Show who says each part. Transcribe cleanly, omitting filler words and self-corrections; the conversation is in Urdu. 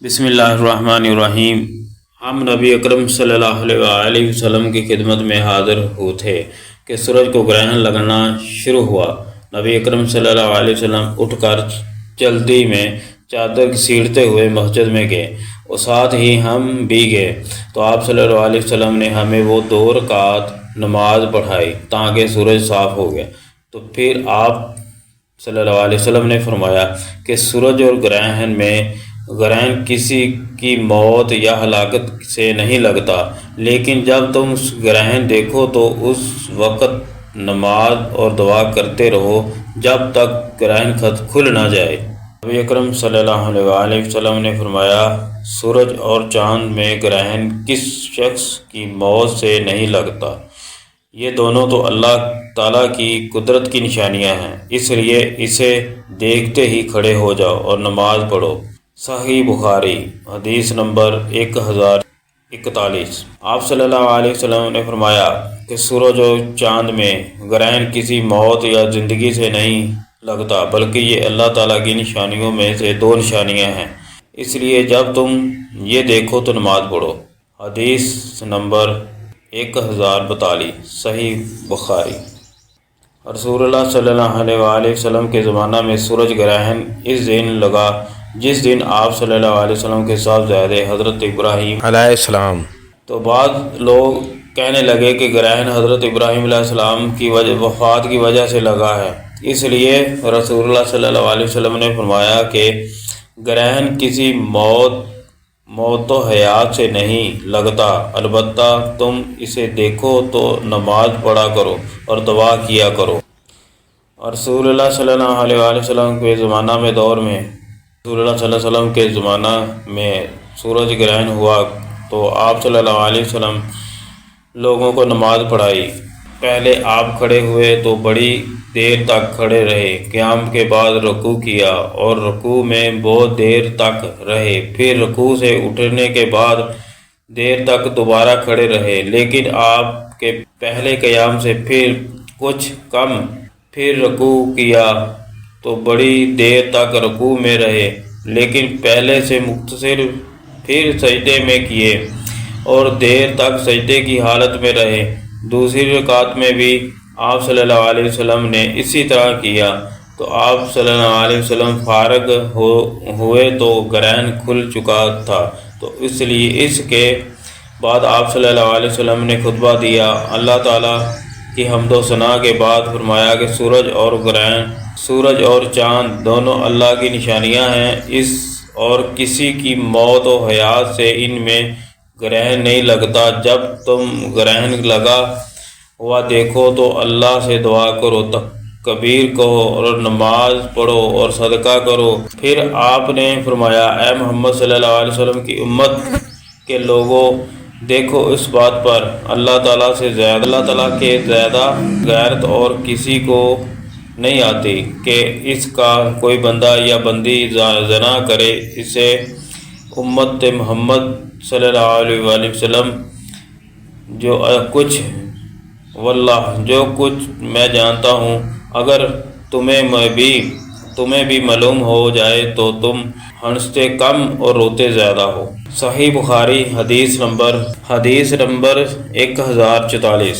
Speaker 1: بسم اللہ الرحمن الرحیم۔ ہم نبی اکرم صلی اللہ علیہ وسلم کی خدمت میں حاضر ہوئے تھے کہ سورج کو گرہن لگنا شروع ہوا۔ نبی اکرم صلی اللہ علیہ وسلم اٹھ کر جلدی میں چادر گھسیٹتے ہوئے مسجد میں گئے اور ساتھ ہی ہم بھی گئے تو آپ صلی اللہ علیہ وسلم نے ہمیں وہ 2 رکعت نماز پڑھائی تاکہ سورج صاف ہو گیا۔ تو پھر آپ صلی اللہ علیہ وسلم نے فرمایا کہ سورج اور گرہن کسی کی موت یا ہلاکت سے نہیں لگتا، لیکن جب تم گرہن دیکھو تو اس وقت نماز اور دعا کرتے رہو جب تک گرہن کھل نہ جائے۔ نبی اکرم صلی اللہ علیہ وسلم نے فرمایا، سورج اور چاند میں گرہن کس شخص کی موت سے نہیں لگتا، یہ دونوں تو اللہ تعالیٰ کی قدرت کی نشانیاں ہیں، اس لیے اسے دیکھتے ہی کھڑے ہو جاؤ اور نماز پڑھو۔ صحیح بخاری حدیث نمبر 1041۔ آپ صلی اللہ علیہ وسلم نے فرمایا کہ سورج اور چاند میں گرہن کسی موت یا زندگی سے نہیں لگتا، بلکہ یہ اللہ تعالیٰ کی نشانیوں میں سے 2 نشانیاں ہیں، اس لیے جب تم یہ دیکھو تو نماز پڑھو۔ حدیث نمبر 1042۔ صحیح بخاری۔ رسول اللہ صلی اللہ علیہ وسلم کے زمانہ میں سورج گرہن اس دن لگا جس دن آپ صلی اللہ علیہ وسلم کے صاحبزادے حضرت ابراہیم علیہ السلام۔ تو بعض لوگ کہنے لگے کہ گرہن حضرت ابراہیم علیہ السلام کی وفات کی وجہ سے لگا ہے، اس لیے رسول اللہ صلی اللہ علیہ وسلم نے فرمایا کہ گرہن کسی موت و حیات سے نہیں لگتا، البتہ تم اسے دیکھو تو نماز پڑھا کرو اور دعا کیا کرو۔ رسول اللہ صلی اللہ علیہ وسلم کے زمانہ میں رسول اللہ صلی اللہ علیہ وسلم کے زمانہ میں سورج گرہن ہوا تو آپ صلی اللہ علیہ وسلم لوگوں کو نماز پڑھائی۔ پہلے آپ کھڑے ہوئے تو بڑی دیر تک کھڑے رہے، قیام کے بعد رکوع کیا اور رکوع میں بہت دیر تک رہے، پھر رکوع سے اٹھنے کے بعد دیر تک دوبارہ کھڑے رہے، لیکن آپ کے پہلے قیام سے پھر کچھ کم، پھر رکوع کیا تو بڑی دیر تک رکوع میں رہے، لیکن پہلے سے مختصر، پھر سجدے میں کیے اور دیر تک سجدے کی حالت میں رہے۔ دوسری رکعت میں بھی آپ صلی اللہ علیہ وسلم نے اسی طرح کیا تو آپ صلی اللہ علیہ وسلم فارغ ہوئے تو گرہن کھل چکا تھا، تو اس لیے اس کے بعد آپ صلی اللہ علیہ وسلم نے خطبہ دیا۔ اللہ تعالیٰ کی حمد و ثنا کے بعد فرمایا کہ سورج اور چاند دونوں اللہ کی نشانیاں ہیں، اور کسی کی موت و حیات سے ان میں گرہن نہیں لگتا۔ جب تم گرہن لگا ہوا دیکھو تو اللہ سے دعا کرو، تکبیر کہو اور نماز پڑھو اور صدقہ کرو۔ پھر آپ نے فرمایا، اے محمد صلی اللہ علیہ وسلم کی امت کے لوگوں، دیکھو اس بات پر اللہ تعالیٰ کے زیادہ غیرت اور کسی کو نہیں آتی کہ اس کا کوئی بندہ یا بندی زنا کرے۔ اسے امت محمد صلی اللہ علیہ وسلم جو کچھ میں جانتا ہوں، اگر تمہیں بھی معلوم ہو جائے تو تم ہنستے کم اور روتے زیادہ ہو۔ صحیح بخاری حدیث نمبر 1044۔